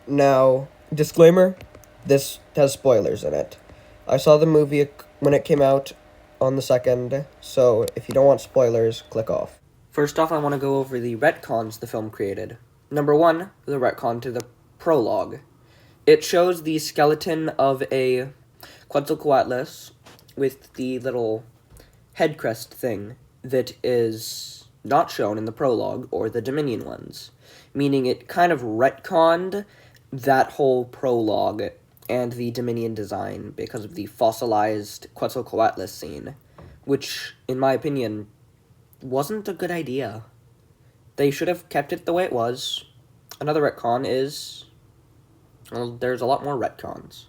Now, disclaimer, this has spoilers in it. I saw the movie when it came out on the 2nd, so if you don't want spoilers, click off. First off, I want to go over the retcons the film created. Number 1, the retcon to the prologue. It shows the skeleton of a Quetzalcoatlus with the little head crest thing that is not shown in the prologue or the Dominion ones, meaning it kind of retconned that whole prologue and the Dominion design because of the fossilized Quetzalcoatlus scene, which, in my opinion, wasn't a good idea. They should have kept it the way it was. Another retcon is, well, there's a lot more retcons.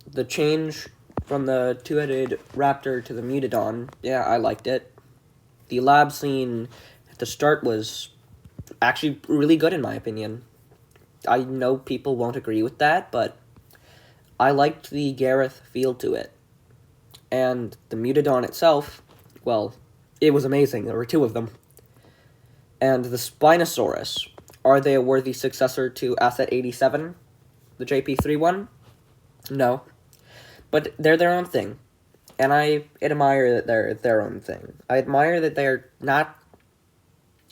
The change from the two-headed raptor to the Mutodon, yeah, I liked it. The lab scene at the start was actually really good in my opinion. I know people won't agree with that, but I liked the Gareth feel to it. And the Mutodon itself, well, it was amazing. There were 2 of them. And the Spinosaurus, are they a worthy successor to Asset 87, the JP3 one? No. But they're their own thing. And I admire that they're their own thing. I admire that they're not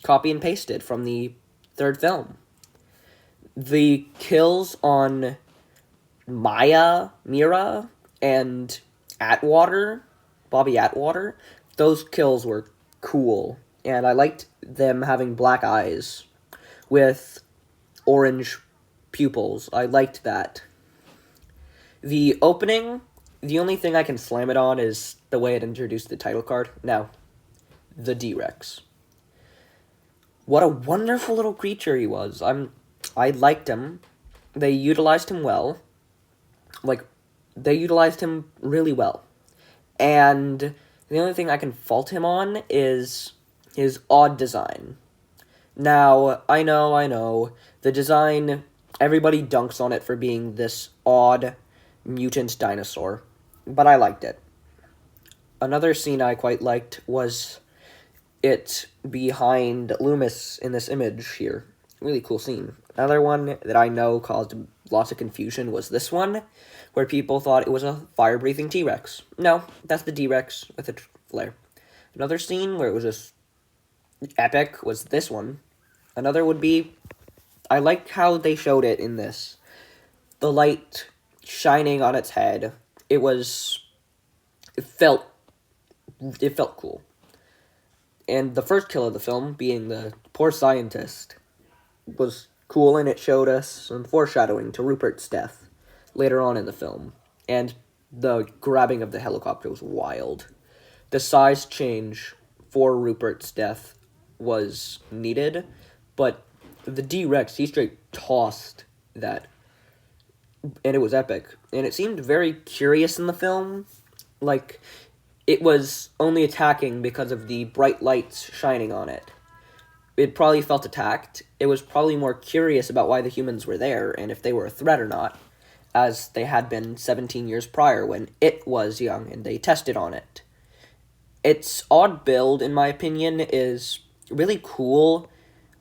copy and pasted from the 3rd film. The kills on Mira, and Bobby Atwater, those kills were cool. And I liked them having black eyes with orange pupils. I liked that. The opening, the only thing I can slam it on is the way it introduced the title card. Now, the D-Rex. What a wonderful little creature he was. I liked him. They utilized him well. They utilized him really well. And the only thing I can fault him on is his odd design. Now, I know, the design, everybody dunks on it for being this odd mutant dinosaur, but I liked it. Another scene I quite liked was it behind Loomis in this image here. Really cool scene. Another one that I know caused lots of confusion was this one, where people thought it was a fire-breathing T-Rex. No, that's the D-Rex with a flare. Another scene where it was just epic was this one. Another would be, I like how they showed it in this. The light shining on its head. It felt cool. And the first kill of the film, being the poor scientist, was cool, and it showed us some foreshadowing to Rupert's death later on in the film. And the grabbing of the helicopter was wild. The size change for Rupert's death was needed, but the D-Rex, he straight tossed that, and it was epic. And it seemed very curious in the film, like it was only attacking because of the bright lights shining on it. It probably felt attacked. It was probably more curious about why the humans were there and if they were a threat or not, as they had been 17 years prior when it was young and they tested on it. Its odd build, in my opinion, is really cool.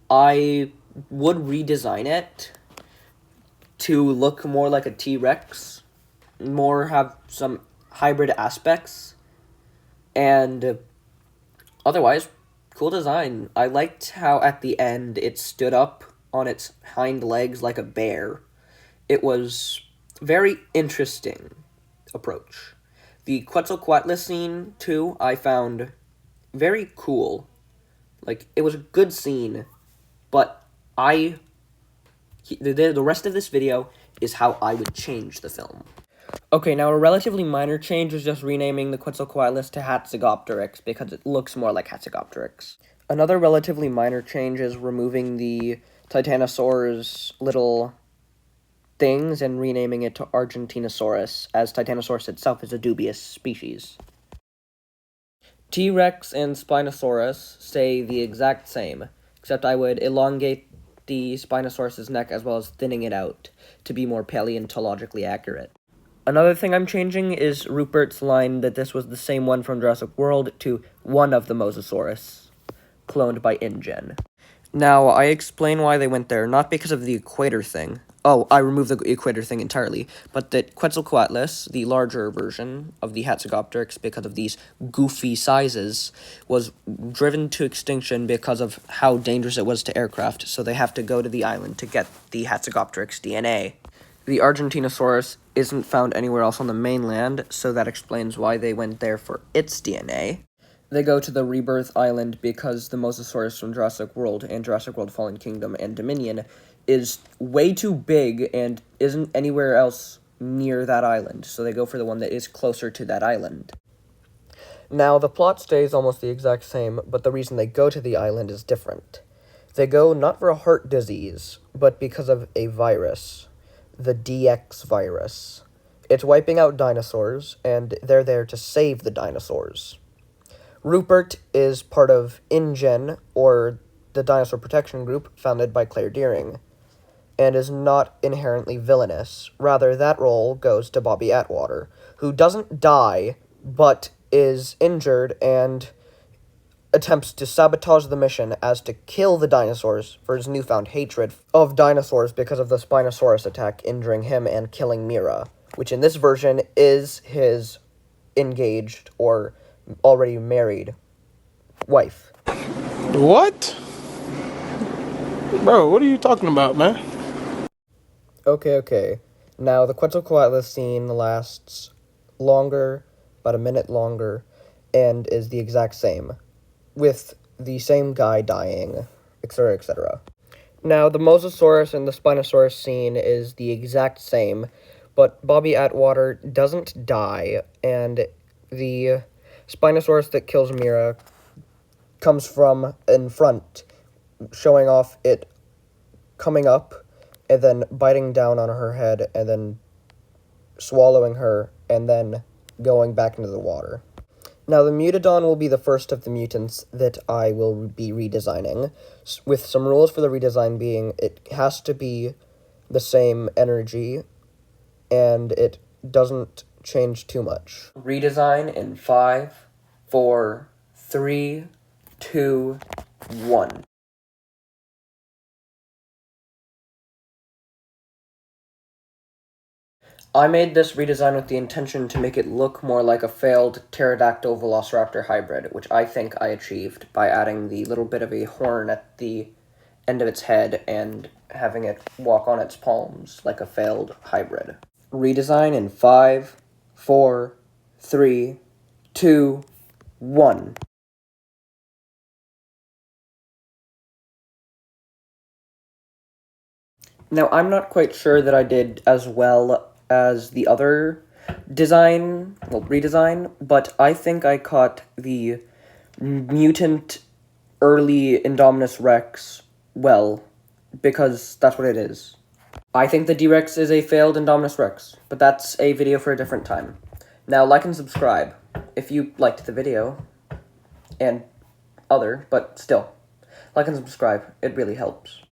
I would redesign it to look more like a T-Rex, more have some hybrid aspects, and otherwise, cool design. I liked how at the end it stood up on its hind legs like a bear. It was very interesting approach. The Quetzalcoatlus scene, too, I found very cool. Like, it was a good scene, but the rest of this video is how I would change the film. Okay, now a relatively minor change is just renaming the Quetzalcoatlus to Hatzegopteryx because it looks more like Hatzegopteryx. Another relatively minor change is removing the Titanosaur's little things and renaming it to Argentinosaurus, as Titanosaurus itself is a dubious species. T-Rex and Spinosaurus stay the exact same, except I would elongate the Spinosaurus's neck as well as thinning it out to be more paleontologically accurate. Another thing I'm changing is Rupert's line that this was the same one from Jurassic World to one of the Mosasaurus, cloned by InGen. Now, I explain why they went there, not because of the equator thing. Oh, I removed the equator thing entirely, but that Quetzalcoatlus, the larger version of the Hatzegopteryx, because of these goofy sizes, was driven to extinction because of how dangerous it was to aircraft, so they have to go to the island to get the Hatzegopteryx DNA. The Argentinosaurus isn't found anywhere else on the mainland, so that explains why they went there for its DNA. They go to the Rebirth Island because the Mosasaurus from Jurassic World and Jurassic World Fallen Kingdom and Dominion is way too big and isn't anywhere else near that island, so they go for the one that is closer to that island. Now, the plot stays almost the exact same, but the reason they go to the island is different. They go not for a heart disease, but because of a virus, the DX virus. It's wiping out dinosaurs, and they're there to save the dinosaurs. Rupert is part of InGen, or the Dinosaur Protection Group, founded by Claire Dearing, and is not inherently villainous. Rather, that role goes to Bobby Atwater, who doesn't die, but is injured and attempts to sabotage the mission as to kill the dinosaurs for his newfound hatred of dinosaurs because of the Spinosaurus attack injuring him and killing Mira, which in this version is his engaged or already married wife. What? Bro, what are you talking about, man? Okay. Now, the Quetzalcoatlus scene lasts longer, about a minute longer, and is the exact same, with the same guy dying, etc., etc. Now, the Mosasaurus and the Spinosaurus scene is the exact same, but Bobby Atwater doesn't die, and the Spinosaurus that kills Mira comes from in front, showing off it coming up and then biting down on her head and then swallowing her and then going back into the water. Now, the Mutodon will be the first of the mutants that I will be redesigning, with some rules for the redesign being it has to be the same energy and it doesn't change too much. Redesign in 5, 4, 3, 2, 1. I made this redesign with the intention to make it look more like a failed pterodactyl velociraptor hybrid, which I think I achieved by adding the little bit of a horn at the end of its head and having it walk on its palms like a failed hybrid. Redesign in 5, 4, 3, 2, 1. Now, I'm not quite sure that I did as well as the other redesign, but I think I caught the mutant early Indominus Rex well, because that's what it is. I think the D-Rex is a failed Indominus Rex, but that's a video for a different time. Now, like and subscribe if you liked the video, and other, but still, like and subscribe, it really helps.